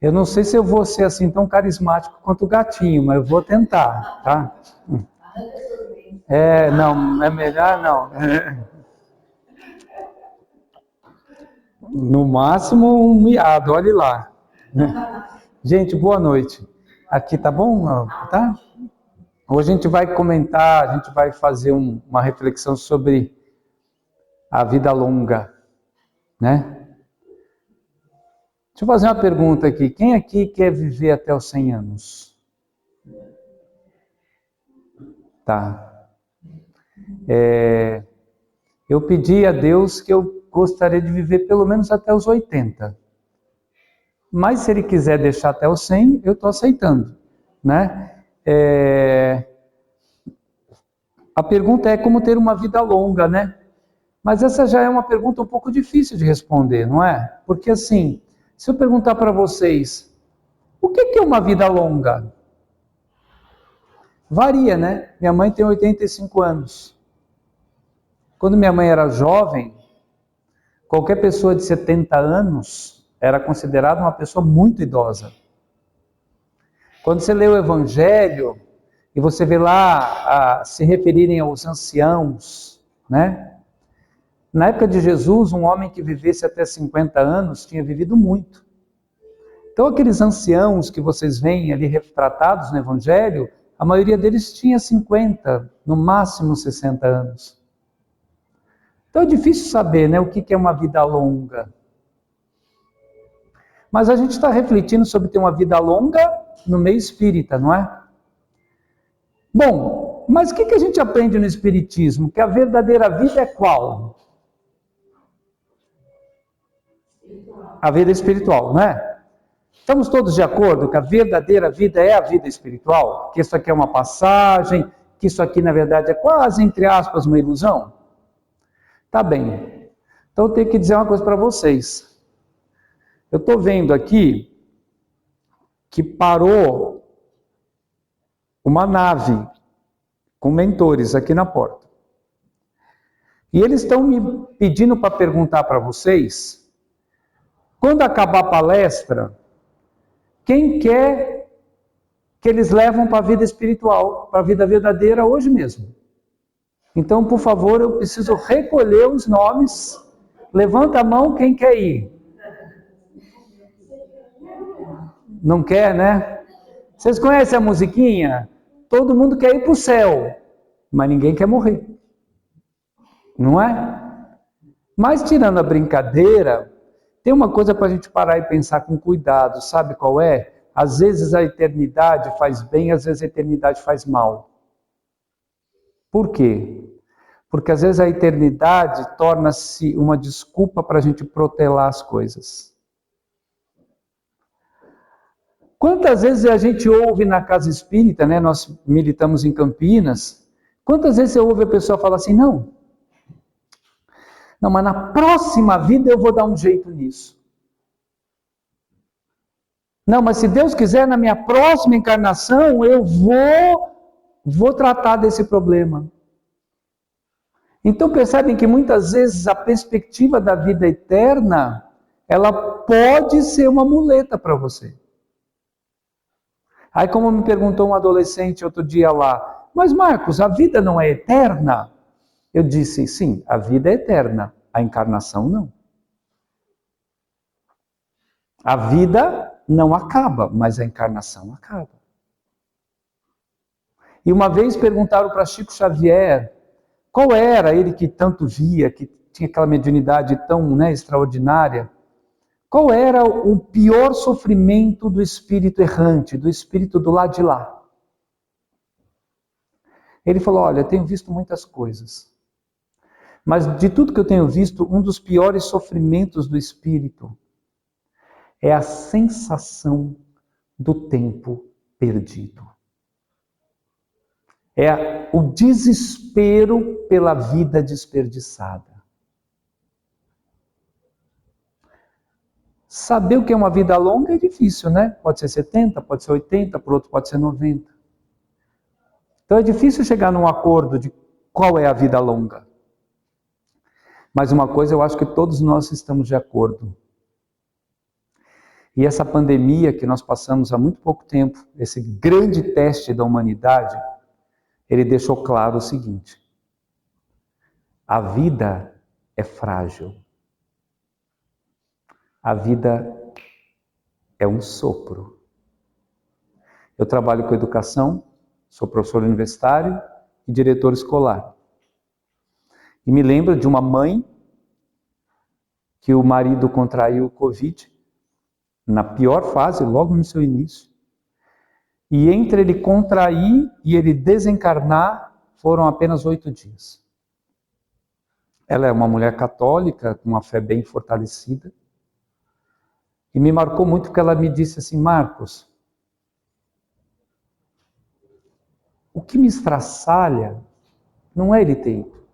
Eu não sei se eu vou ser assim tão carismático quanto o gatinho, mas eu vou tentar, tá? Não, é melhor não. No máximo um miado, olhe lá. Gente, boa noite. Aqui tá bom? Tá? Hoje a gente vai comentar, a gente vai fazer uma reflexão sobre a vida longa, né? Deixa eu fazer uma pergunta aqui. Quem aqui quer viver até os 100 anos? Tá. Eu pedi a Deus que eu gostaria de viver pelo menos até os 80. Mas se Ele quiser deixar até os 100, eu estou aceitando, né? A pergunta é como ter uma vida longa, né? Mas essa já é uma pergunta um pouco difícil de responder, não é? Porque assim, se eu perguntar para vocês, o que é uma vida longa? Varia, né? Minha mãe tem 85 anos. Quando minha mãe era jovem, qualquer pessoa de 70 anos era considerada uma pessoa muito idosa. Quando você lê o Evangelho e você vê lá se referirem aos anciãos, né? Na época de Jesus, um homem que vivesse até 50 anos tinha vivido muito. Então, aqueles anciãos que vocês veem ali retratados no Evangelho, a maioria deles tinha 50, no máximo 60 anos. Então, é difícil saber, né, o que é uma vida longa. Mas a gente está refletindo sobre ter uma vida longa no meio espírita, não é? Bom, mas o que a gente aprende no Espiritismo? Que a verdadeira vida é qual? A vida espiritual, não é? Estamos todos de acordo que a verdadeira vida é a vida espiritual? Que isso aqui é uma passagem, que isso aqui na verdade é quase, entre aspas, uma ilusão? Tá bem. Então eu tenho que dizer uma coisa para vocês. Eu estou vendo aqui que parou uma nave com mentores aqui na porta. E eles estão me pedindo para perguntar para vocês, quando acabar a palestra, quem quer que eles levam para a vida espiritual, para a vida verdadeira hoje mesmo? Então, por favor, eu preciso recolher os nomes. Levanta a mão quem quer ir. Não quer, né? Vocês conhecem a musiquinha? Todo mundo quer ir para o céu, mas ninguém quer morrer. Não é? Mas tirando a brincadeira, tem uma coisa para a gente parar e pensar com cuidado, sabe qual é? Às vezes a eternidade faz bem, às vezes a eternidade faz mal. Por quê? Porque às vezes a eternidade torna-se uma desculpa para a gente protelar as coisas. Quantas vezes a gente ouve na casa espírita, né? Nós militamos em Campinas, quantas vezes você ouve a pessoa falar assim, não, mas na próxima vida eu vou dar um jeito nisso. Não, mas se Deus quiser, na minha próxima encarnação, eu vou tratar desse problema. Então percebem que muitas vezes a perspectiva da vida eterna, ela pode ser uma muleta para você. Aí como me perguntou um adolescente outro dia lá, mas Marcos, a vida não é eterna? Eu disse, sim, a vida é eterna, a encarnação não. A vida não acaba, mas a encarnação acaba. E uma vez perguntaram para Chico Xavier, qual era ele que tanto via, que tinha aquela mediunidade tão extraordinária, qual era o pior sofrimento do espírito errante, do espírito do lado de lá? Ele falou, olha, eu tenho visto muitas coisas, mas de tudo que eu tenho visto, um dos piores sofrimentos do espírito é a sensação do tempo perdido. É o desespero pela vida desperdiçada. Saber o que é uma vida longa é difícil, né? Pode ser 70, pode ser 80, por outro pode ser 90. Então é difícil chegar num acordo de qual é a vida longa. Mas uma coisa eu acho que todos nós estamos de acordo. E essa pandemia que nós passamos há muito pouco tempo, esse grande teste da humanidade, ele deixou claro o seguinte: a vida é frágil. A vida é um sopro. Eu trabalho com educação, sou professor universitário e diretor escolar. E me lembro de uma mãe que o marido contraiu o Covid, na pior fase, logo no seu início. E entre ele contrair e ele desencarnar, foram apenas 8 dias. Ela é uma mulher católica, com uma fé bem fortalecida. E me marcou muito porque ela me disse assim: Marcos, o que me estraçalha não é ele ter ido.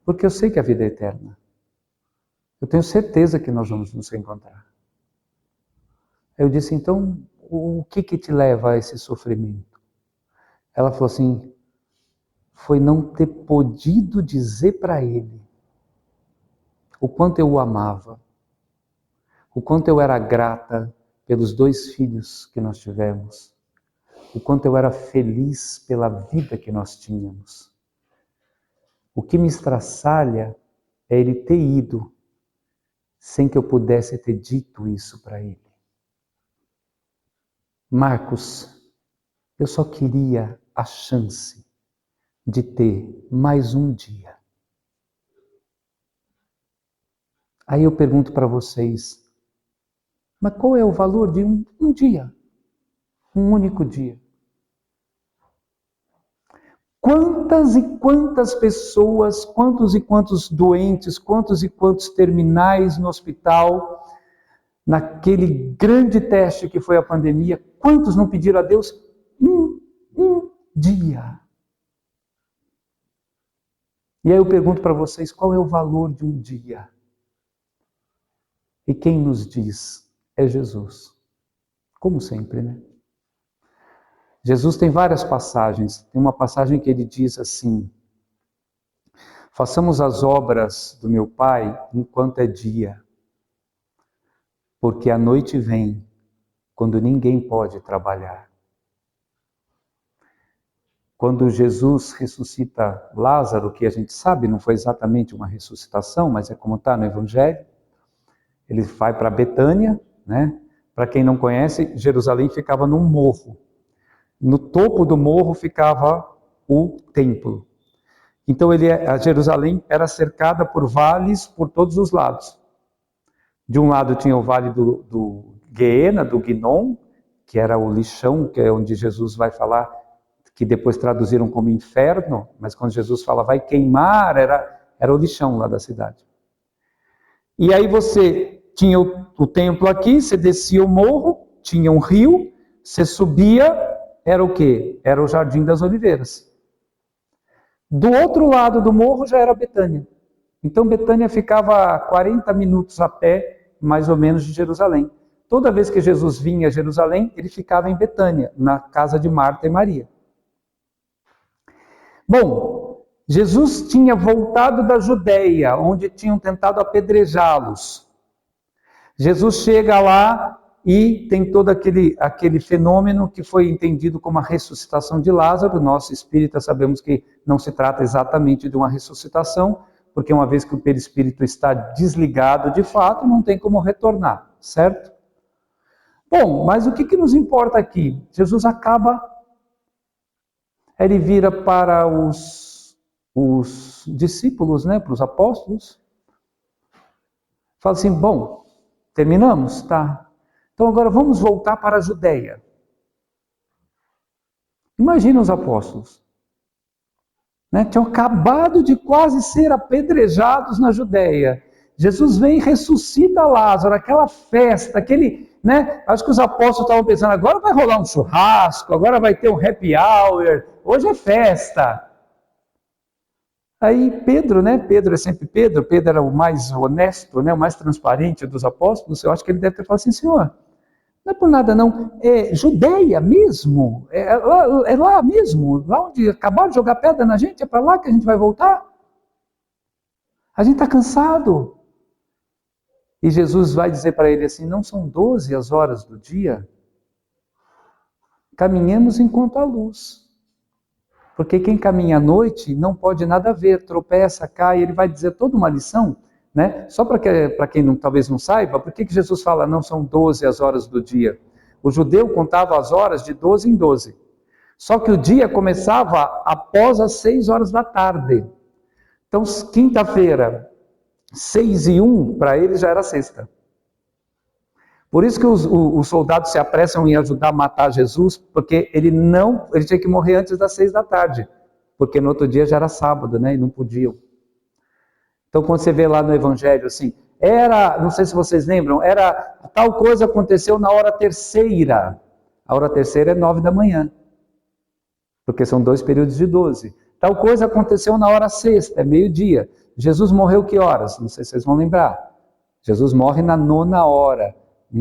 Porque eu sei que a vida é eterna. Eu tenho certeza que nós vamos nos reencontrar. Eu disse: então, o que te leva a esse sofrimento? Ela falou assim: foi não ter podido dizer para ele o quanto eu o amava, o quanto eu era grata pelos 2 filhos que nós tivemos, o quanto eu era feliz pela vida que nós tínhamos. O que me estraçalha é ele ter ido sem que eu pudesse ter dito isso para ele. Marcos, eu só queria a chance de ter mais um dia. Aí eu pergunto para vocês, mas qual é o valor de um dia? Um único dia? Quantas e quantas pessoas, quantos e quantos doentes, quantos e quantos terminais no hospital, naquele grande teste que foi a pandemia, quantos não pediram a Deus um dia? E aí eu pergunto para vocês, qual é o valor de um dia? E quem nos diz é Jesus. Como sempre, né? Jesus tem várias passagens. Tem uma passagem que ele diz assim: façamos as obras do meu Pai enquanto é dia, porque a noite vem quando ninguém pode trabalhar. Quando Jesus ressuscita Lázaro, que a gente sabe não foi exatamente uma ressuscitação, mas é como está no Evangelho, ele vai para Betânia, né? Para quem não conhece, Jerusalém ficava num morro. No topo do morro ficava o templo. Então a Jerusalém era cercada por vales por todos os lados. De um lado tinha o vale do Guiena, do Guinom, que era o lixão, que é onde Jesus vai falar, que depois traduziram como inferno, mas quando Jesus fala vai queimar, era o lixão lá da cidade. E aí você tinha o templo aqui, você descia o morro, tinha um rio, você subia, era o quê? Era o Jardim das Oliveiras. Do outro lado do morro já era Betânia. Então Betânia ficava a 40 minutos a pé, mais ou menos, de Jerusalém. Toda vez que Jesus vinha a Jerusalém, ele ficava em Betânia, na casa de Marta e Maria. Bom, Jesus tinha voltado da Judeia, onde tinham tentado apedrejá-los. Jesus chega lá e tem todo aquele fenômeno que foi entendido como a ressuscitação de Lázaro. Nós espíritas sabemos que não se trata exatamente de uma ressuscitação, porque uma vez que o perispírito está desligado de fato, não tem como retornar, certo? Bom, mas o que nos importa aqui? Jesus acaba, ele vira para os discípulos, né, para os apóstolos, fala assim: bom, terminamos? Tá. Então agora vamos voltar para a Judeia. Imagina os apóstolos. Né? Tinham acabado de quase ser apedrejados na Judeia. Jesus vem e ressuscita Lázaro, aquela festa, né? Acho que os apóstolos estavam pensando, agora vai rolar um churrasco, agora vai ter um happy hour, hoje é festa. Aí Pedro, né? Pedro é sempre Pedro era o mais honesto, né? O mais transparente dos apóstolos. Eu acho que ele deve ter falado assim: Senhor, não é por nada não, é Judeia mesmo, é lá mesmo, lá onde acabaram de jogar pedra na gente, é para lá que a gente vai voltar? A gente está cansado. E Jesus vai dizer para ele assim, não são 12 as horas do dia? Caminhemos enquanto há luz. Porque quem caminha à noite não pode nada ver, tropeça, cai, ele vai dizer toda uma lição, né? Só para quem não, talvez não saiba, por que Jesus fala não são 12 as horas do dia? O judeu contava as horas de 12 em 12. Só que o dia começava após as 6 horas da tarde. Então, quinta-feira, 6:01, para eles já era sexta. Por isso que os soldados se apressam em ajudar a matar Jesus, porque ele tinha que morrer antes das 6 da tarde, porque no outro dia já era sábado, né, e não podiam. Então quando você vê lá no Evangelho assim, não sei se vocês lembram, tal coisa aconteceu na hora terceira. A hora terceira é 9 da manhã, porque são 2 períodos de 12. Tal coisa aconteceu na hora sexta, é meio-dia. Jesus morreu que horas? Não sei se vocês vão lembrar. Jesus morre na 9ª hora.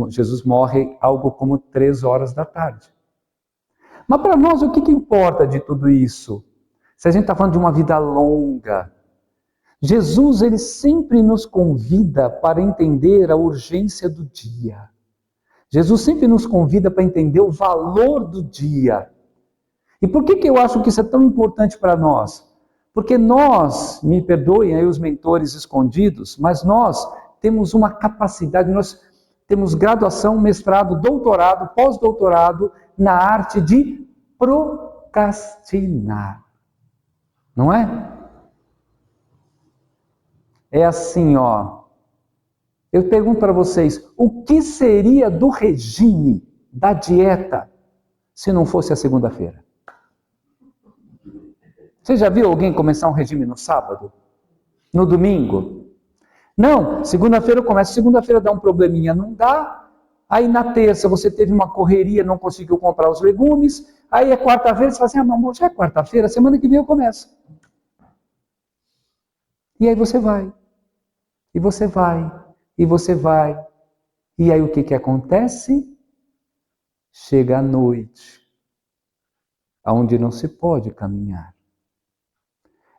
Jesus morre algo como 3 horas da tarde. Mas para nós, o que importa de tudo isso? Se a gente está falando de uma vida longa, Jesus, ele sempre nos convida para entender a urgência do dia. Jesus sempre nos convida para entender o valor do dia. E por que eu acho que isso é tão importante para nós? Porque nós, me perdoem aí os mentores escondidos, mas nós temos uma capacidade, nós temos graduação, mestrado, doutorado, pós-doutorado na arte de procrastinar. Não é? É assim, ó. Eu pergunto para vocês, o que seria do regime, da dieta, se não fosse a segunda-feira? Você já viu alguém começar um regime no sábado? No domingo? Não, segunda-feira eu começo, segunda-feira dá um probleminha, não dá. Aí na terça você teve uma correria, não conseguiu comprar os legumes. Aí é quarta-feira, você fala assim, amor, já é quarta-feira, semana que vem eu começo. E aí você vai. E você vai. E você vai. E aí o que acontece? Chega a noite, onde não se pode caminhar.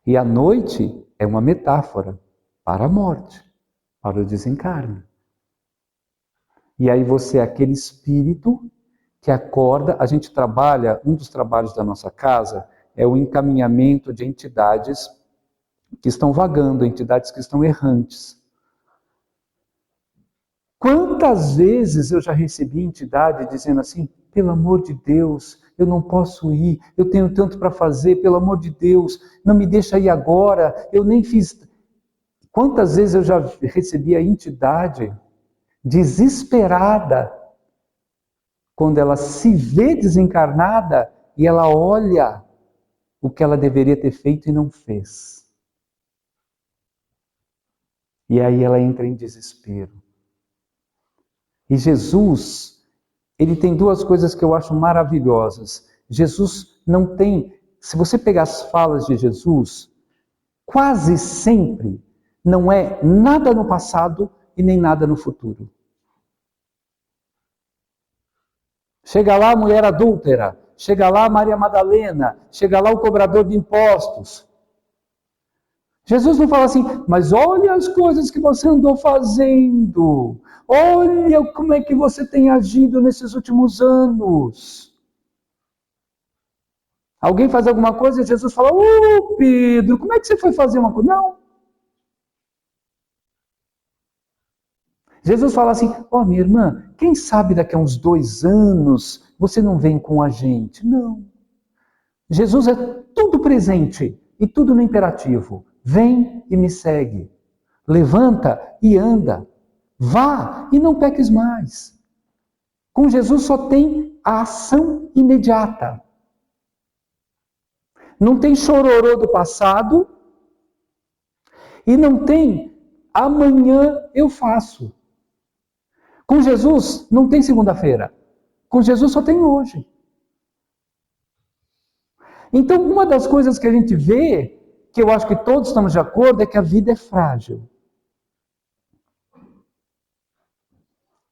E a noite é uma metáfora para a morte, para o desencarne. E aí você é aquele espírito que acorda, a gente trabalha, um dos trabalhos da nossa casa é o encaminhamento de entidades que estão vagando, entidades que estão errantes. Quantas vezes eu já recebi entidade dizendo assim, pelo amor de Deus, eu não posso ir, eu tenho tanto para fazer, pelo amor de Deus, não me deixa ir agora, eu nem fiz... Quantas vezes eu já recebi a entidade desesperada, quando ela se vê desencarnada e ela olha o que ela deveria ter feito e não fez. E aí ela entra em desespero. E Jesus, ele tem 2 coisas que eu acho maravilhosas. Jesus não tem, se você pegar as falas de Jesus, quase sempre não é nada no passado e nem nada no futuro. Chega lá a mulher adúltera, chega lá a Maria Madalena, chega lá o cobrador de impostos. Jesus não fala assim, mas olha as coisas que você andou fazendo, olha como é que você tem agido nesses últimos anos. Alguém faz alguma coisa e Jesus fala, Pedro, como é que você foi fazer uma coisa? Não. Jesus fala assim, minha irmã, quem sabe daqui a uns 2 anos você não vem com a gente? Não. Jesus é tudo presente e tudo no imperativo. Vem e me segue. Levanta e anda. Vá e não peques mais. Com Jesus só tem a ação imediata. Não tem chororô do passado e não tem amanhã eu faço. Com Jesus não tem segunda-feira. Com Jesus só tem hoje. Então, uma das coisas que a gente vê, que eu acho que todos estamos de acordo, é que a vida é frágil.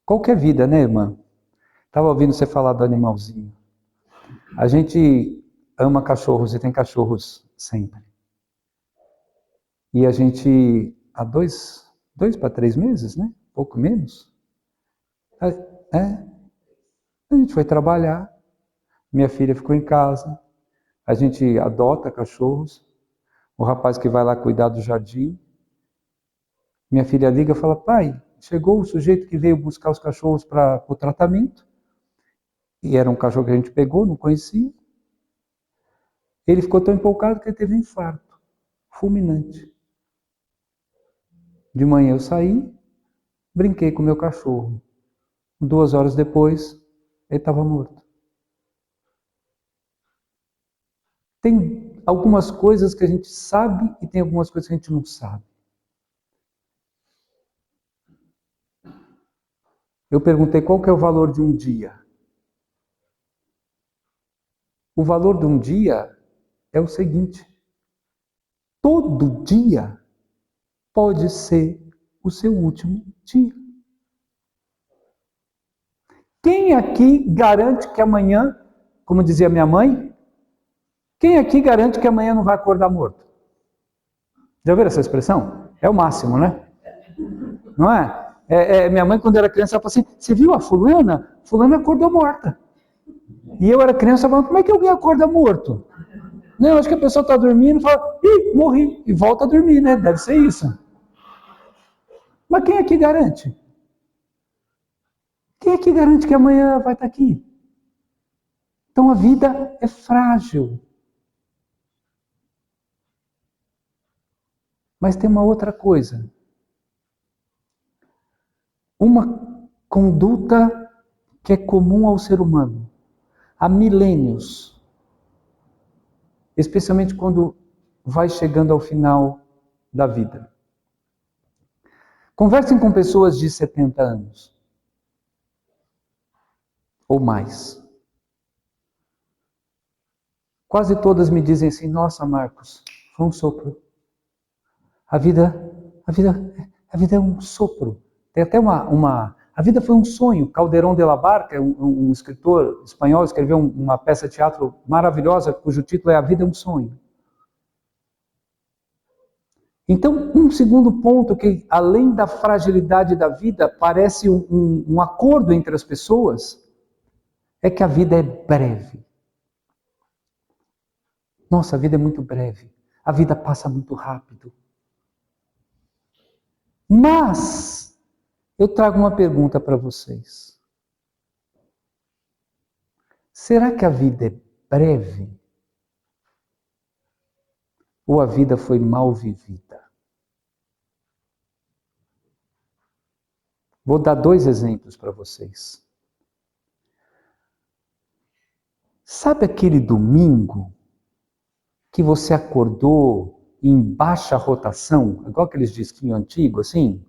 Qualquer vida, né, irmã? Estava ouvindo você falar do animalzinho. A gente ama cachorros e tem cachorros sempre. E a gente, há 2 para 3 meses, né? pouco menos. A gente foi trabalhar, minha filha ficou em casa, a gente adota cachorros, o rapaz que vai lá cuidar do jardim, minha filha liga e fala, pai, chegou o sujeito que veio buscar os cachorros para o tratamento, e era um cachorro que a gente pegou, não conhecia. Ele ficou tão empolgado que ele teve um infarto fulminante. De manhã eu saí, brinquei com o meu cachorro. 2 horas depois, ele estava morto. Tem algumas coisas que a gente sabe e tem algumas coisas que a gente não sabe. Eu perguntei qual que é o valor de um dia. O valor de um dia é o seguinte: todo dia pode ser o seu último dia. Quem aqui garante que amanhã, como dizia minha mãe, quem aqui garante que amanhã não vai acordar morto? Já ouviram essa expressão? É o máximo, né? Não é? Minha mãe, quando era criança, ela falou assim, você viu a fulana? Fulana acordou morta. E eu era criança, falando, como é que alguém acorda morto? Não, acho que a pessoa está dormindo e fala, ih, morri, e volta a dormir, né? Deve ser isso. Mas quem aqui garante? Quem aqui garante que amanhã vai estar aqui? Então a vida é frágil. Mas tem uma outra coisa. Uma conduta que é comum ao ser humano há milênios, especialmente quando vai chegando ao final da vida. Conversem com pessoas de 70 anos ou mais. Quase todas me dizem assim, nossa, Marcos, foi um sopro. A vida é um sopro. Tem até a vida foi um sonho. Calderón de la Barca, um escritor espanhol, escreveu uma peça de teatro maravilhosa, cujo título é A Vida é um Sonho. Então, um segundo ponto que, além da fragilidade da vida, parece um acordo entre as pessoas, é que a vida é breve. Nossa, a vida é muito breve. A vida passa muito rápido. Mas, eu trago uma pergunta para vocês. Será que a vida é breve? Ou a vida foi mal vivida? Vou dar 2 exemplos para vocês. Sabe aquele domingo que você acordou em baixa rotação, igual aqueles disquinhos antigos, assim?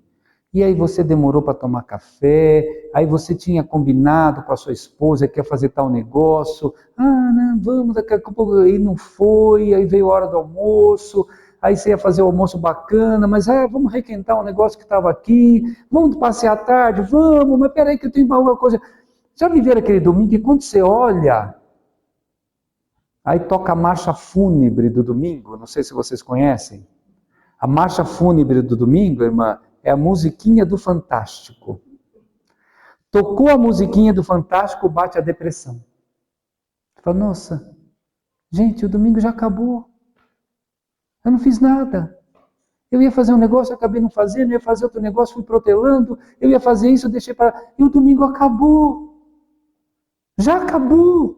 E aí você demorou para tomar café, aí você tinha combinado com a sua esposa que ia fazer tal negócio, não, vamos, daqui a pouco, aí não foi, aí veio a hora do almoço, aí você ia fazer o almoço bacana, mas vamos requentar um negócio que estava aqui, vamos passear à tarde, vamos, mas peraí que eu tenho alguma coisa. Já viveram aquele domingo que quando você olha, aí toca a marcha fúnebre do domingo, não sei se vocês conhecem. A marcha fúnebre do domingo, irmã, é a musiquinha do Fantástico. Tocou a musiquinha do Fantástico, bate a depressão. Você fala, nossa, gente, o domingo já acabou. Eu não fiz nada. Eu ia fazer um negócio, acabei não fazendo, eu ia fazer outro negócio, fui protelando, eu ia fazer isso, deixei para... E o domingo acabou. Já acabou.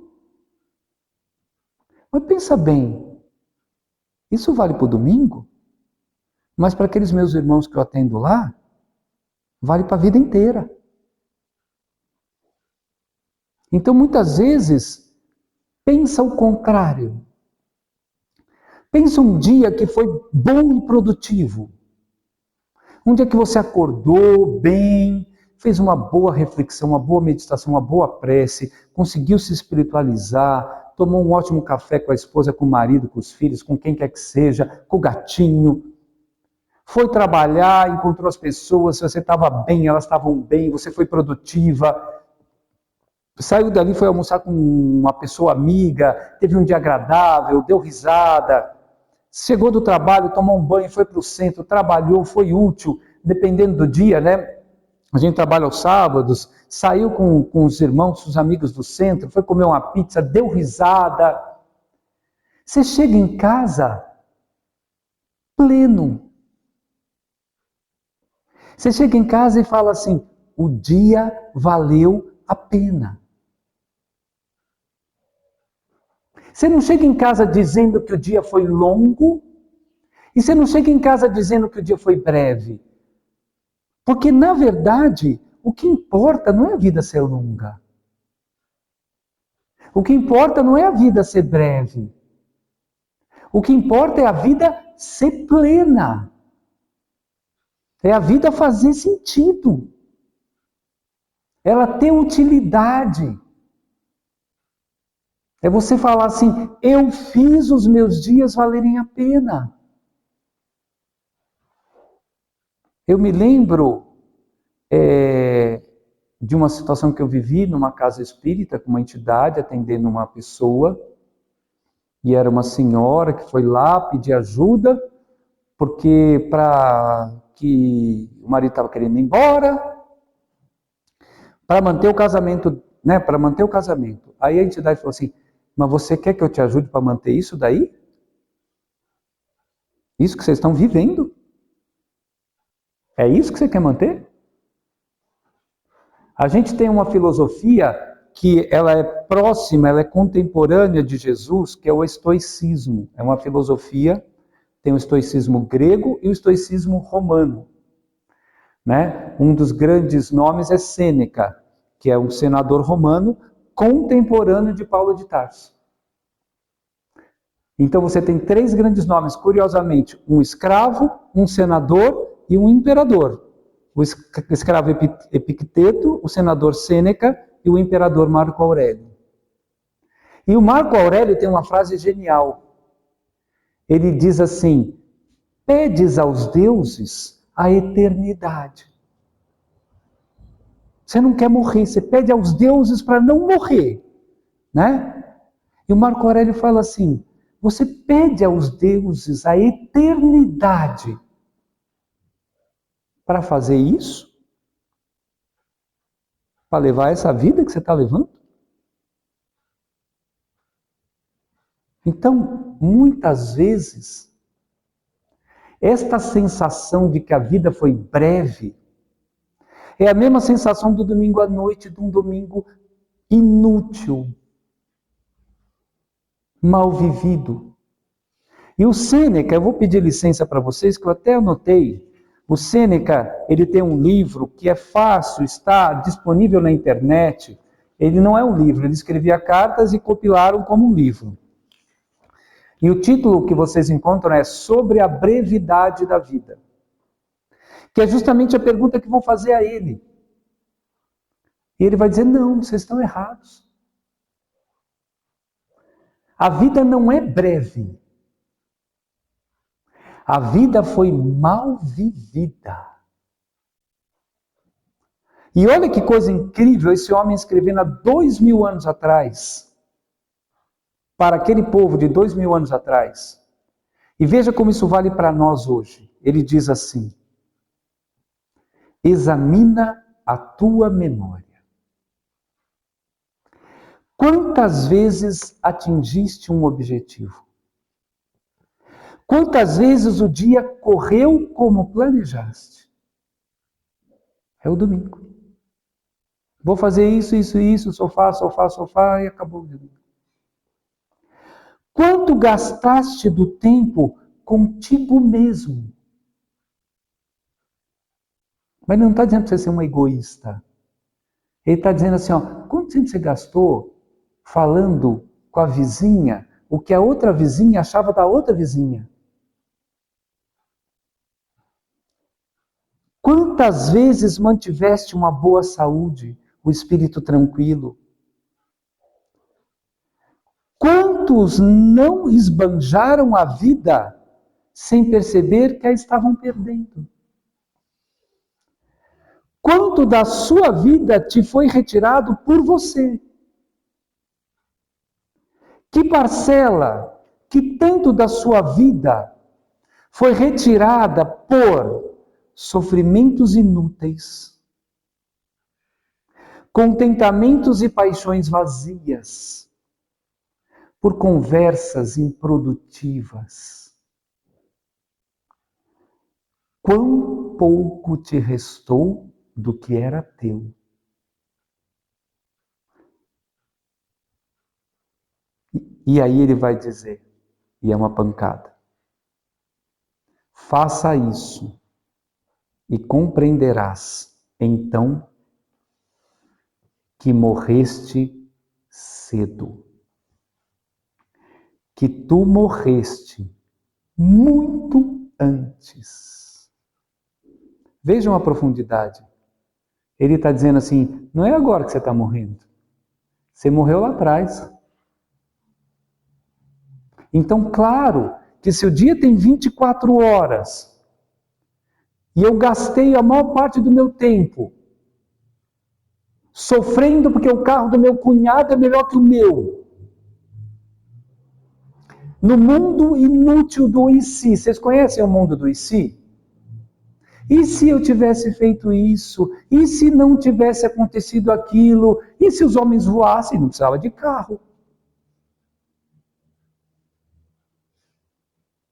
Mas pensa bem, isso vale para o domingo? Mas para aqueles meus irmãos que eu atendo lá, vale para a vida inteira. Então, muitas vezes, pensa o contrário. Pensa um dia que foi bom e produtivo. Um dia que você acordou bem, fez uma boa reflexão, uma boa meditação, uma boa prece, conseguiu se espiritualizar, tomou um ótimo café com a esposa, com o marido, com os filhos, com quem quer que seja, com o gatinho. Foi trabalhar, encontrou as pessoas, você estava bem, elas estavam bem, você foi produtiva. Saiu dali, foi almoçar com uma pessoa amiga, teve um dia agradável, deu risada. Chegou do trabalho, tomou um banho, foi para o centro, trabalhou, foi útil, dependendo do dia, né? A gente trabalha aos sábados, saiu com os irmãos, os amigos do centro, foi comer uma pizza, deu risada. Você chega em casa pleno. Você chega em casa e fala assim, o dia valeu a pena. Você não chega em casa dizendo que o dia foi longo, e você não chega em casa dizendo que o dia foi breve. Porque, na verdade, o que importa não é a vida ser longa. O que importa não é a vida ser breve. O que importa é a vida ser plena. É a vida fazer sentido. Ela ter utilidade. É você falar assim, eu fiz os meus dias valerem a pena. Eu me lembro de uma situação que eu vivi numa casa espírita, com uma entidade atendendo uma pessoa, e era uma senhora que foi lá pedir ajuda, porque o marido estava querendo ir embora, para manter o casamento, né, para manter o casamento. Aí a entidade falou assim, mas você quer que eu te ajude para manter isso daí? Isso que vocês estão vivendo? É isso que você quer manter? A gente tem uma filosofia que ela é próxima, ela é contemporânea de Jesus, que é o estoicismo. É uma filosofia, tem o estoicismo grego e o estoicismo romano. Né? Um dos grandes nomes é Sêneca, que é um senador romano contemporâneo de Paulo de Tarso. Então você tem três grandes nomes, curiosamente, um escravo, um senador e um imperador. O escravo Epicteto, o senador Sêneca e o imperador Marco Aurélio. E o Marco Aurélio tem uma frase genial. Ele diz assim, pedes aos deuses a eternidade. Você não quer morrer, você pede aos deuses para não morrer, né? E o Marco Aurélio fala assim, você pede aos deuses a eternidade para fazer isso? Para levar essa vida que você está levando? Então, muitas vezes, esta sensação de que a vida foi breve é a mesma sensação do domingo à noite, de um domingo inútil, mal vivido. E o Sêneca, eu vou pedir licença para vocês, que eu até anotei. O Sêneca, ele tem um livro que é fácil, está disponível na internet. Ele não é um livro, ele escrevia cartas e compilaram como um livro. E o título que vocês encontram é Sobre a Brevidade da Vida. Que é justamente a pergunta que vou fazer a ele. E ele vai dizer, não, vocês estão errados. A vida não é breve. A vida foi mal vivida. E olha que coisa incrível esse homem escrevendo há 2000 anos atrás, para aquele povo de 2000 anos atrás. E veja como isso vale para nós hoje. Ele diz assim, examina a tua memória. Quantas vezes atingiste um objetivo? Quantas vezes o dia correu como planejaste? É o domingo. Vou fazer isso, isso, isso, sofá, sofá, sofá, e acabou o domingo. Quanto gastaste do tempo contigo mesmo? Mas ele não está dizendo para você ser um egoísta. Ele está dizendo assim, ó, quanto tempo você gastou falando com a vizinha o que a outra vizinha achava da outra vizinha? Quantas vezes mantiveste uma boa saúde, o espírito tranquilo? Quantos não esbanjaram a vida sem perceber que a estavam perdendo? Quanto da sua vida te foi retirado por você? Que parcela, que tanto da sua vida foi retirada por sofrimentos inúteis, contentamentos e paixões vazias, por conversas improdutivas. Quão pouco te restou do que era teu. E aí ele vai dizer, e é uma pancada: faça isso e compreenderás, então, que morreste cedo. Que tu morreste muito antes. Vejam a profundidade. Ele está dizendo assim, não é agora que você está morrendo. Você morreu lá atrás. Então, claro, que se o dia tem 24 horas, e eu gastei a maior parte do meu tempo sofrendo porque o carro do meu cunhado é melhor que o meu, no mundo inútil do e se. Vocês conhecem o mundo do e se? E se eu tivesse feito isso? E se não tivesse acontecido aquilo? E se os homens voassem? Não precisava de carro.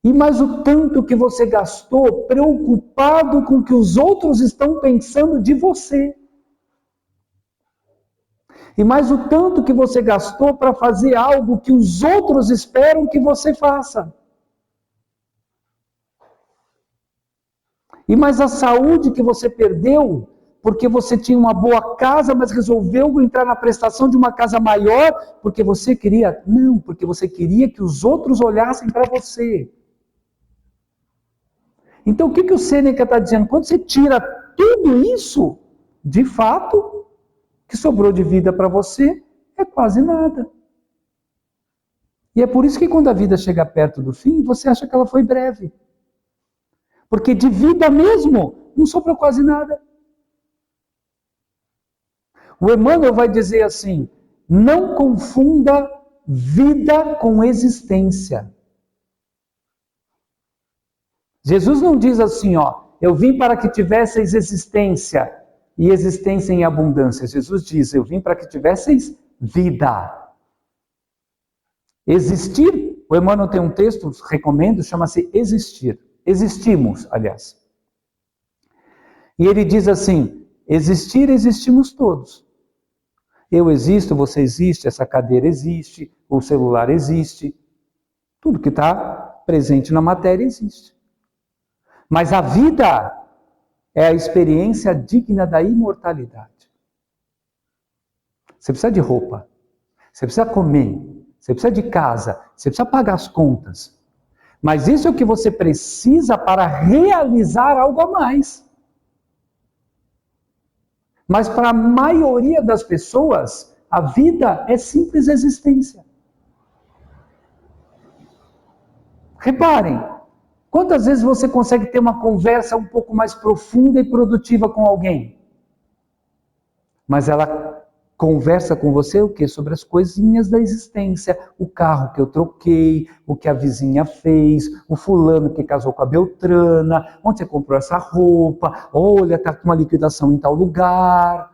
E mais o tanto que você gastou preocupado com o que os outros estão pensando de você. E mais o tanto que você gastou para fazer algo que os outros esperam que você faça. E mais a saúde que você perdeu, porque você tinha uma boa casa, mas resolveu entrar na prestação de uma casa maior, porque você queria... Não, porque você queria que os outros olhassem para você. Então o que o Sêneca está dizendo? Quando você tira tudo isso, de fato, o que sobrou de vida para você é quase nada. E é por isso que quando a vida chega perto do fim, você acha que ela foi breve. Porque de vida mesmo, não sobrou quase nada. O Emmanuel vai dizer assim, não confunda vida com existência. Jesus não diz assim, eu vim para que tivesseis existência, e existência em abundância. Jesus diz, eu vim para que tivesseis vida. Existir, o Emmanuel tem um texto, recomendo, chama-se Existir. Existimos, aliás. E ele diz assim, existir, existimos todos. Eu existo, você existe, essa cadeira existe, o celular existe. Tudo que está presente na matéria existe. Mas a vida é a experiência digna da imortalidade. Você precisa de roupa, você precisa comer, você precisa de casa, você precisa pagar as contas. Mas isso é o que você precisa para realizar algo a mais. Mas para a maioria das pessoas, a vida é simples existência. Reparem, quantas vezes você consegue ter uma conversa um pouco mais profunda e produtiva com alguém? Mas ela conversa com você o quê? Sobre as coisinhas da existência. O carro que eu troquei, o que a vizinha fez, o fulano que casou com a Beltrana, onde você comprou essa roupa, olha, está com uma liquidação em tal lugar,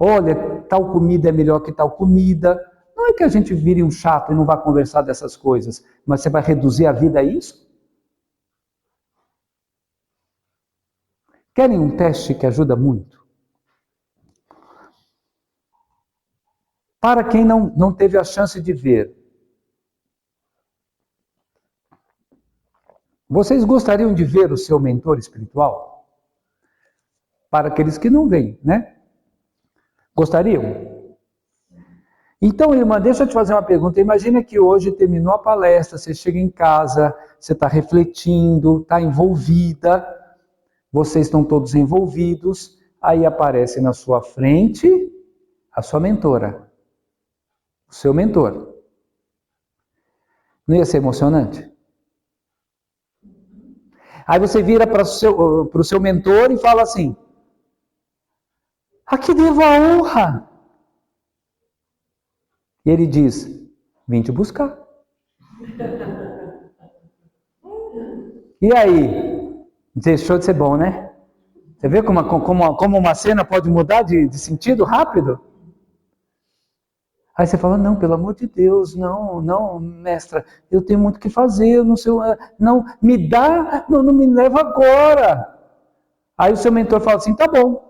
olha, tal comida é melhor que tal comida. Não é que a gente vire um chato e não vá conversar dessas coisas, mas você vai reduzir a vida a isso? Querem um teste que ajuda muito? Para quem não teve a chance de ver, vocês gostariam de ver o seu mentor espiritual? Para aqueles que não veem, né? Gostariam? Então, irmã, deixa eu te fazer uma pergunta. Imagina que hoje terminou a palestra, você chega em casa, você está refletindo, está envolvida, vocês estão todos envolvidos, aí aparece na sua frente a sua mentora, o seu mentor. Não ia ser emocionante? Aí você vira para o seu mentor e fala assim, a que devo a honra? E ele diz, vim te buscar. E aí? Deixou de ser bom, né? Você vê como uma cena pode mudar de sentido rápido? Aí você fala, não, pelo amor de Deus, não, mestra, eu tenho muito o que fazer, não sei, não, me dá, não me leva agora. Aí o seu mentor fala assim, tá bom.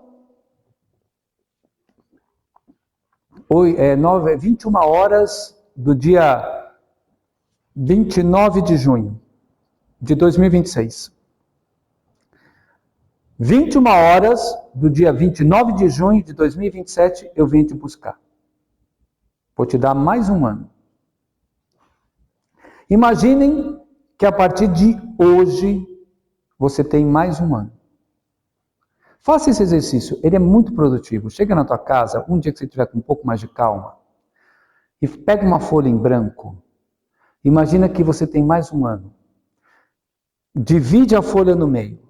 21 horas do dia 29 de junho de 2026. 21 horas do dia 29 de junho de 2027, eu venho te buscar. Vou te dar mais um ano. Imaginem que a partir de hoje, você tem mais um ano. Faça esse exercício, ele é muito produtivo. Chega na tua casa, um dia que você tiver com um pouco mais de calma, e pega uma folha em branco. Imagina que você tem mais um ano. Divide a folha no meio.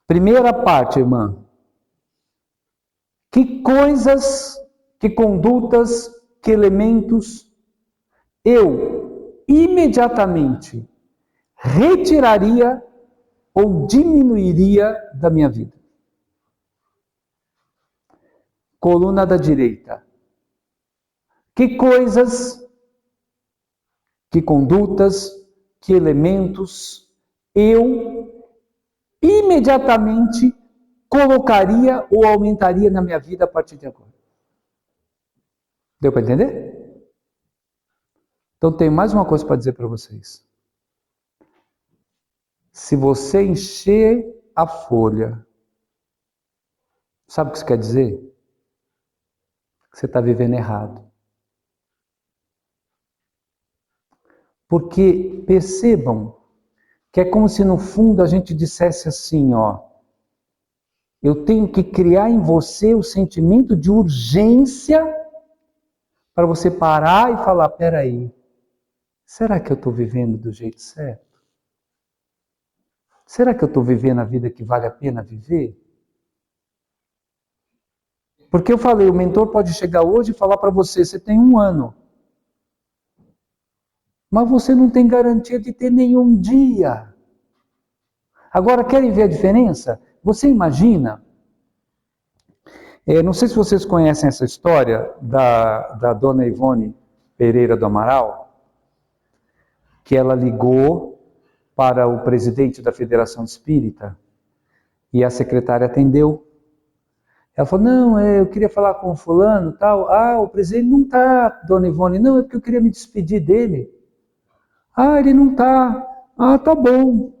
Primeira parte, irmã. Que coisas, que condutas, que elementos eu imediatamente retiraria ou diminuiria da minha vida? Coluna da direita. Que coisas, que condutas, que elementos eu imediatamente colocaria ou aumentaria na minha vida a partir de agora? Deu para entender? Então tenho mais uma coisa para dizer para vocês. Se você encher a folha, sabe o que isso quer dizer? Que você está vivendo errado. Porque percebam que é como se no fundo a gente dissesse assim, ó, eu tenho que criar em você o sentimento de urgência para você parar e falar, peraí, será que eu estou vivendo do jeito certo? Será que eu estou vivendo a vida que vale a pena viver? Porque eu falei, o mentor pode chegar hoje e falar para você, você tem um ano. Mas você não tem garantia de ter nenhum dia. Agora, querem ver a diferença? Você imagina, não sei se vocês conhecem essa história da dona Ivone Pereira do Amaral, que ela ligou para o presidente da Federação Espírita e a secretária atendeu. Ela falou, não, eu queria falar com o fulano e tal. Ah, o presidente não está, dona Ivone. Não, é porque eu queria me despedir dele. Ah, ele não está. Ah, tá bom.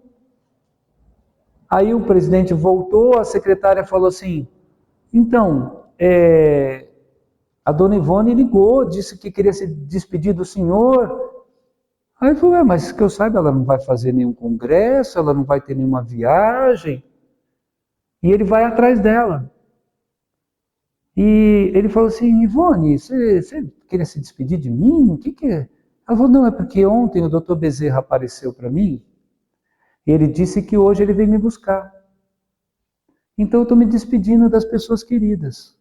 Aí o presidente voltou, a secretária falou assim, então, a dona Ivone ligou, disse que queria se despedir do senhor. Aí ele falou, mas que eu saiba, ela não vai fazer nenhum congresso, ela não vai ter nenhuma viagem. E ele vai atrás dela. E ele falou assim, Ivone, você queria se despedir de mim? O que é? Ela falou, não, é porque ontem o doutor Bezerra apareceu para mim e ele disse que hoje ele vem me buscar. Então eu estou me despedindo das pessoas queridas.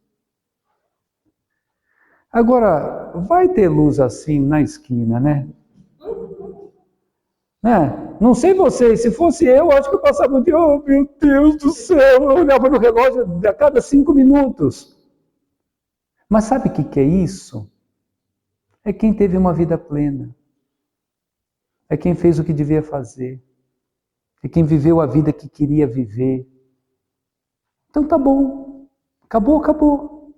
Agora, vai ter luz assim na esquina, né? Não sei vocês, se fosse eu, acho que eu passava o dia, oh meu Deus do céu, eu olhava no relógio a cada 5 minutos. Mas sabe o que é isso? É quem teve uma vida plena. É quem fez o que devia fazer. É quem viveu a vida que queria viver. Então tá bom. Acabou.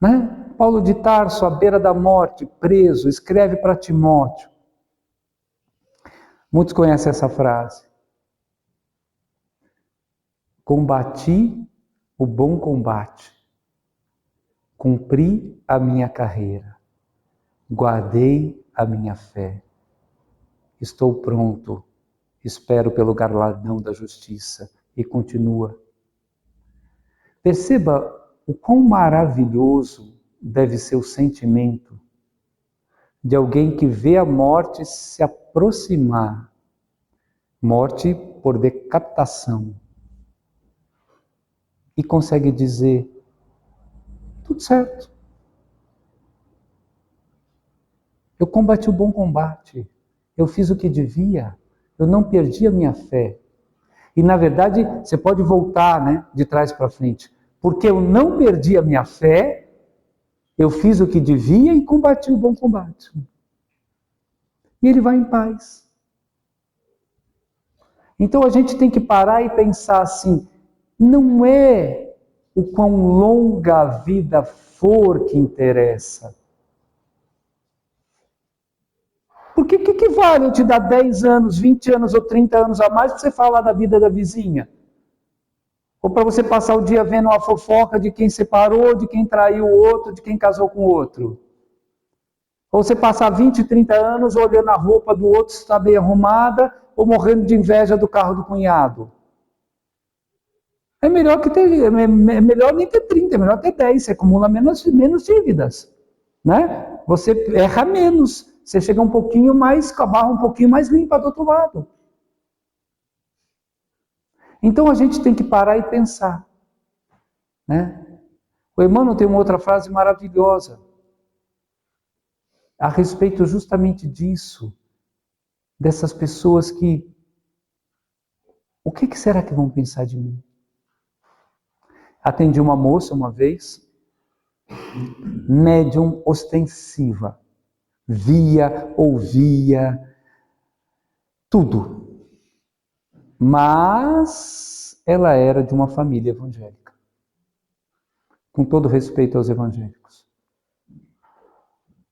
Né? Paulo de Tarso, à beira da morte, preso, escreve para Timóteo. Muitos conhecem essa frase. Combati o bom combate. Cumpri a minha carreira. Guardei a minha fé. Estou pronto. Espero pelo galardão da justiça. E continua. Perceba o quão maravilhoso deve ser o sentimento de alguém que vê a morte se aproximar. Morte por decapitação. E consegue dizer, tudo certo. Eu combati o bom combate. Eu fiz o que devia. Eu não perdi a minha fé. E na verdade, você pode voltar, né, de trás para frente. Porque eu não perdi a minha fé, eu fiz o que devia e combati o bom combate. E ele vai em paz. Então a gente tem que parar e pensar assim, não é o quão longa a vida for que interessa. Porque o que vale eu te dar 10 anos, 20 anos ou 30 anos a mais para você falar da vida da vizinha? Ou para você passar o dia vendo uma fofoca de quem separou, de quem traiu o outro, de quem casou com o outro? Ou você passar 20, 30 anos olhando a roupa do outro se está bem arrumada, ou morrendo de inveja do carro do cunhado? É melhor melhor nem ter 30, é melhor ter 10, você acumula menos dívidas, né? Você erra menos, você chega um pouquinho mais, com a barra um pouquinho mais limpa do outro lado. Então a gente tem que parar e pensar, né? O Emmanuel tem uma outra frase maravilhosa a respeito justamente disso, dessas pessoas que, o que será que vão pensar de mim? Atendi uma moça uma vez, médium ostensiva, via, ouvia, tudo. Mas ela era de uma família evangélica. Com todo respeito aos evangélicos.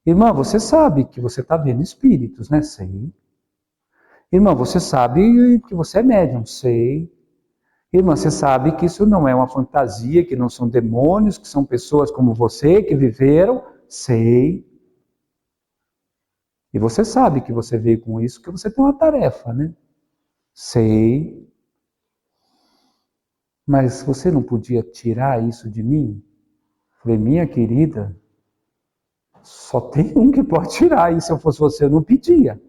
Irmã, você sabe que você está vendo espíritos, né? Sei. Irmã, você sabe que você é médium? Sei. Irmã, você sabe que isso não é uma fantasia, que não são demônios, que são pessoas como você, que viveram? Sei. E você sabe que você veio com isso, que você tem uma tarefa, né? Sei. Mas você não podia tirar isso de mim? Falei, minha querida, só tem um que pode tirar, e se eu fosse você, eu não pedia.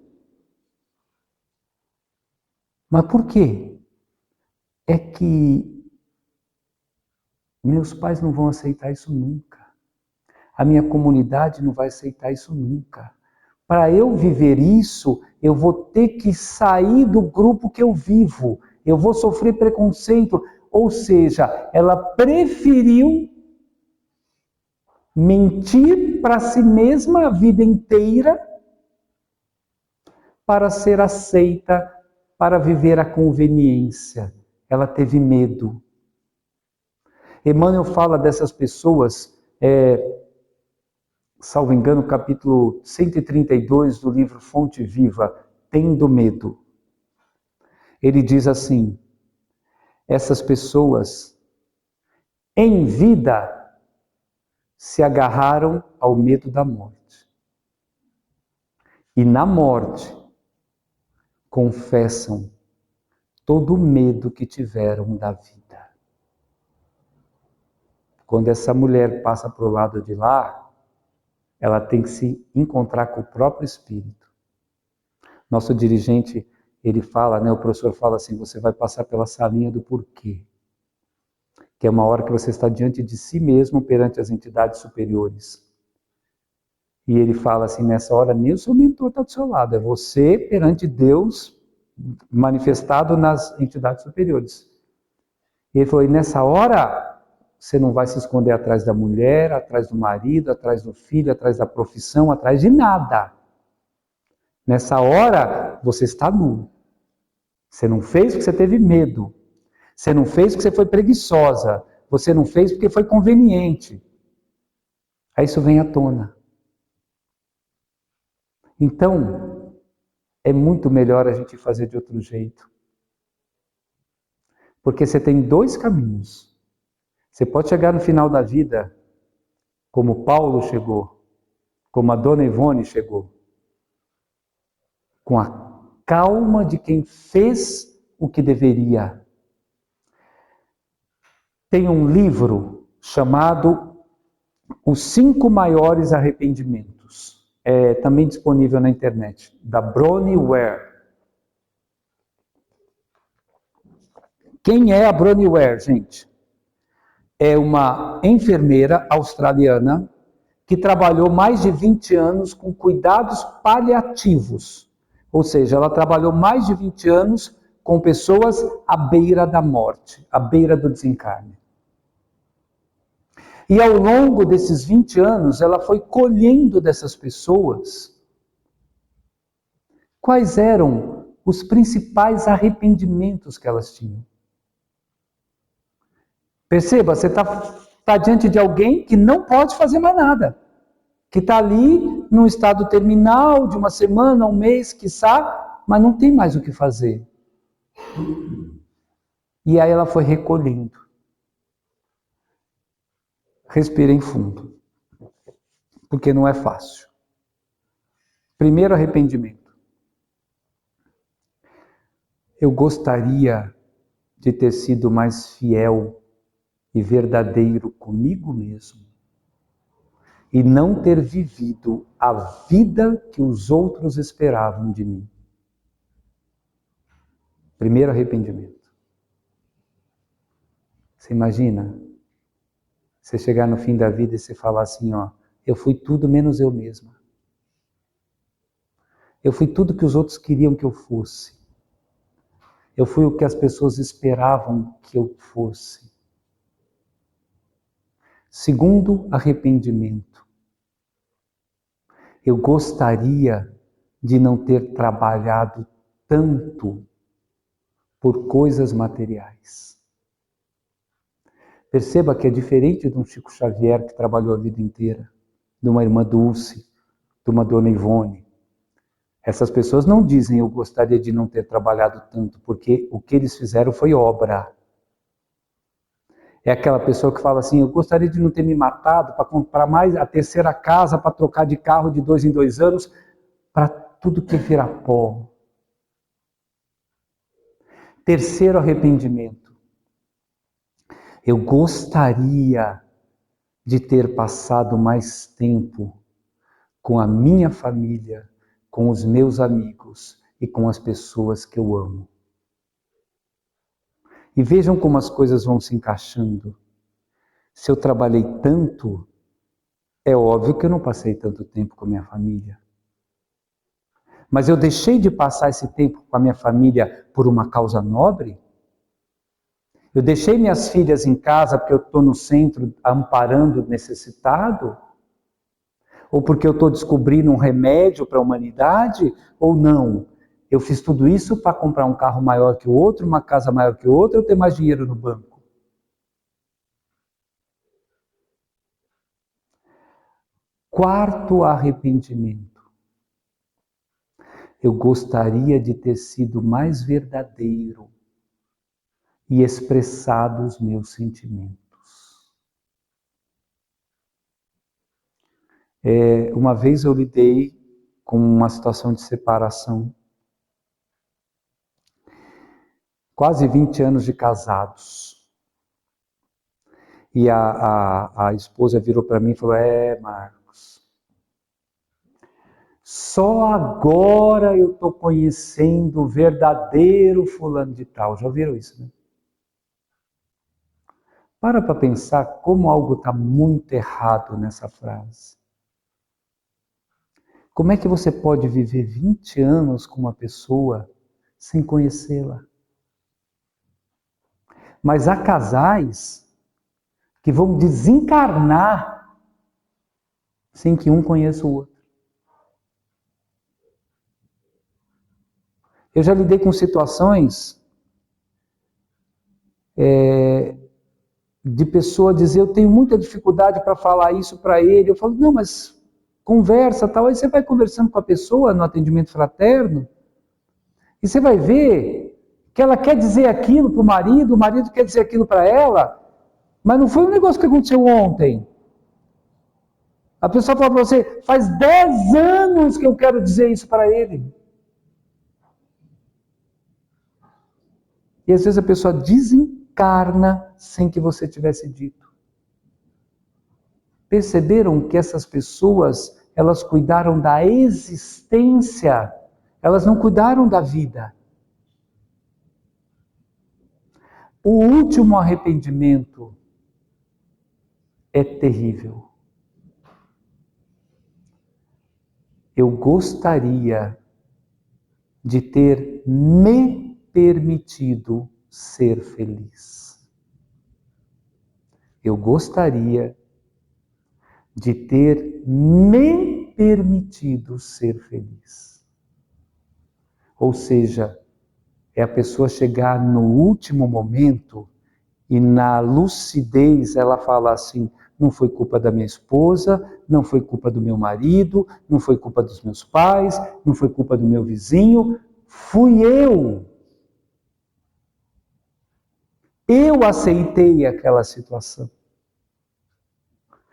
Mas por quê? É que meus pais não vão aceitar isso nunca. A minha comunidade não vai aceitar isso nunca. Para eu viver isso, eu vou ter que sair do grupo que eu vivo. Eu vou sofrer preconceito. Ou seja, ela preferiu mentir para si mesma a vida inteira para ser aceita, para viver a conveniência. Ela teve medo. Emmanuel fala dessas pessoas, salvo engano, capítulo 132 do livro Fonte Viva, Tendo Medo. Ele diz assim, essas pessoas, em vida, se agarraram ao medo da morte. E na morte, confessam todo o medo que tiveram da vida. Quando essa mulher passa para o lado de lá, ela tem que se encontrar com o próprio espírito. Nosso dirigente, ele fala, né, o professor fala assim, você vai passar pela salinha do porquê. Que é uma hora que você está diante de si mesmo, perante as entidades superiores. E ele fala assim, nessa hora nem o seu mentor está do seu lado, é você perante Deus, manifestado nas entidades superiores. E ele falou, e nessa hora, você não vai se esconder atrás da mulher, atrás do marido, atrás do filho, atrás da profissão, atrás de nada. Nessa hora, você está nu. Você não fez porque você teve medo. Você não fez porque você foi preguiçosa. Você não fez porque foi conveniente. Aí isso vem à tona. Então, é muito melhor a gente fazer de outro jeito. Porque você tem dois caminhos. Você pode chegar no final da vida, como Paulo chegou, como a dona Ivone chegou, com a calma de quem fez o que deveria. Tem um livro chamado Os 5 Maiores Arrependimentos. É também disponível na internet, da Bronnie Ware. Quem é a Bronnie Ware, gente? É uma enfermeira australiana que trabalhou mais de 20 anos com cuidados paliativos. Ou seja, ela trabalhou mais de 20 anos com pessoas à beira da morte, à beira do desencarne. E ao longo desses 20 anos, ela foi colhendo dessas pessoas quais eram os principais arrependimentos que elas tinham. Perceba, você está diante de alguém que não pode fazer mais nada, que está ali num estado terminal de uma semana, um mês, quiçá, mas não tem mais o que fazer. E aí ela foi recolhendo. Respirem fundo, porque não é fácil. Primeiro arrependimento. Eu gostaria de ter sido mais fiel e verdadeiro comigo mesmo e não ter vivido a vida que os outros esperavam de mim. Primeiro arrependimento. Você imagina? Você chegar no fim da vida e você falar assim, ó, eu fui tudo menos eu mesma. Eu fui tudo que os outros queriam que eu fosse. Eu fui o que as pessoas esperavam que eu fosse. Segundo arrependimento. Eu gostaria de não ter trabalhado tanto por coisas materiais. Perceba que é diferente de um Chico Xavier que trabalhou a vida inteira, de uma irmã Dulce, de uma dona Ivone. Essas pessoas não dizem eu gostaria de não ter trabalhado tanto, porque o que eles fizeram foi obra. É aquela pessoa que fala assim, eu gostaria de não ter me matado para comprar mais a terceira casa, para trocar de carro de 2 em 2 anos, para tudo que virar pó. Terceiro arrependimento. Eu gostaria de ter passado mais tempo com a minha família, com os meus amigos e com as pessoas que eu amo. E vejam como as coisas vão se encaixando. Se eu trabalhei tanto, é óbvio que eu não passei tanto tempo com a minha família. Mas eu deixei de passar esse tempo com a minha família por uma causa nobre? Eu deixei minhas filhas em casa porque eu estou no centro amparando o necessitado? Ou porque eu estou descobrindo um remédio para a humanidade? Ou não? Eu fiz tudo isso para comprar um carro maior que o outro, uma casa maior que o outro, eu ter mais dinheiro no banco. Quarto arrependimento. Eu gostaria de ter sido mais verdadeiro e expressado os meus sentimentos. Uma vez eu lidei com uma situação de separação. Quase 20 anos de casados. E a esposa virou para mim e falou, Marcos, só agora eu estou conhecendo o verdadeiro fulano de tal. Já ouviram isso, né? Para pensar como algo está muito errado nessa frase. Como é que você pode viver 20 anos com uma pessoa sem conhecê-la? Mas há casais que vão desencarnar sem que um conheça o outro. Eu já lidei com situações de pessoa dizer, eu tenho muita dificuldade para falar isso para ele. Eu falo, não, mas conversa, tal. Aí você vai conversando com a pessoa no atendimento fraterno e você vai ver que ela quer dizer aquilo para o marido quer dizer aquilo para ela, mas não foi um negócio que aconteceu ontem. A pessoa fala para você, faz 10 anos que eu quero dizer isso para ele. E às vezes a pessoa desencarna sem que você tivesse dito. Perceberam que essas pessoas, elas cuidaram da existência, elas não cuidaram da vida. O último arrependimento é terrível. Eu gostaria de ter me permitido ser feliz. Eu gostaria de ter me permitido ser feliz. Ou seja, é a pessoa chegar no último momento e na lucidez ela fala assim: não foi culpa da minha esposa, não foi culpa do meu marido, não foi culpa dos meus pais, não foi culpa do meu vizinho, fui eu. Eu aceitei aquela situação.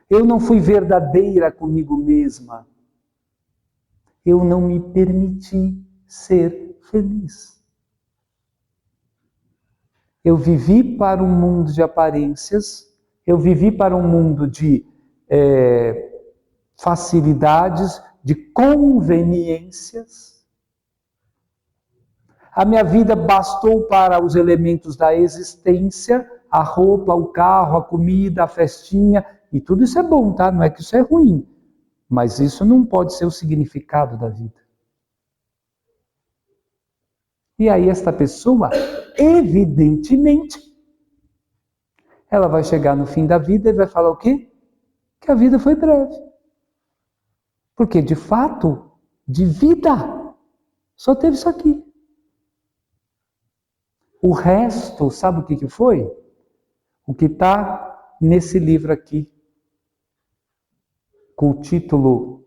Eu não fui verdadeira comigo mesma. Eu não me permiti ser feliz. Eu vivi para um mundo de aparências, eu vivi para um mundo de facilidades, de conveniências. A minha vida bastou para os elementos da existência, a roupa, o carro, a comida, a festinha, e tudo isso é bom, tá? Não é que isso é ruim, mas isso não pode ser o significado da vida. E aí esta pessoa, evidentemente, ela vai chegar no fim da vida e vai falar o quê? Que a vida foi breve. Porque, de fato, de vida, só teve isso aqui. O resto, sabe o que foi? O que está nesse livro aqui, com o título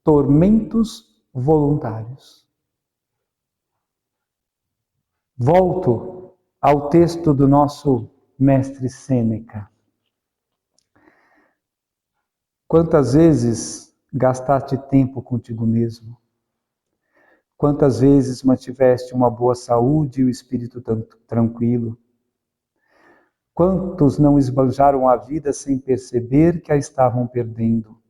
Tormentos Voluntários. Volto ao texto do nosso mestre Sêneca. Quantas vezes gastaste tempo contigo mesmo? Quantas vezes mantiveste uma boa saúde e o espírito tranquilo? Quantos não esbanjaram a vida sem perceber que a estavam perdendo?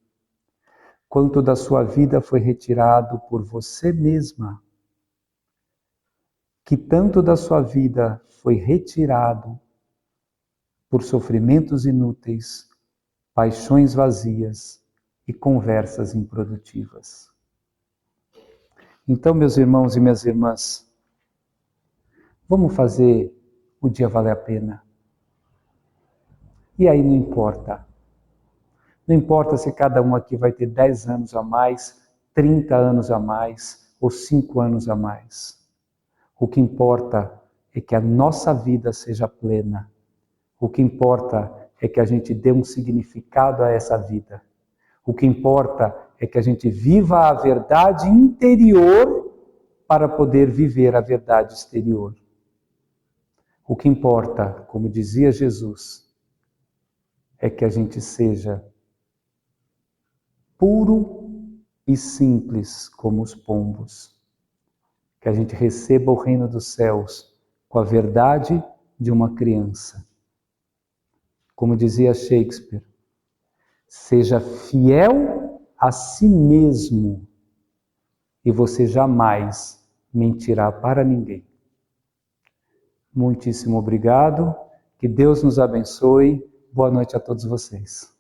Quanto da sua vida foi retirado por você mesma? Que tanto da sua vida foi retirado por sofrimentos inúteis, paixões vazias e conversas improdutivas. Então, meus irmãos e minhas irmãs, vamos fazer o dia valer a pena. E aí não importa. Não importa se cada um aqui vai ter 10 anos a mais, 30 anos a mais ou 5 anos a mais. O que importa é que a nossa vida seja plena. O que importa é que a gente dê um significado a essa vida. O que importa é que a gente viva a verdade interior para poder viver a verdade exterior. O que importa, como dizia Jesus, é que a gente seja puro e simples como os pombos. Que a gente receba o reino dos céus com a verdade de uma criança. Como dizia Shakespeare, seja fiel a si mesmo e você jamais mentirá para ninguém. Muitíssimo obrigado, que Deus nos abençoe. Boa noite a todos vocês.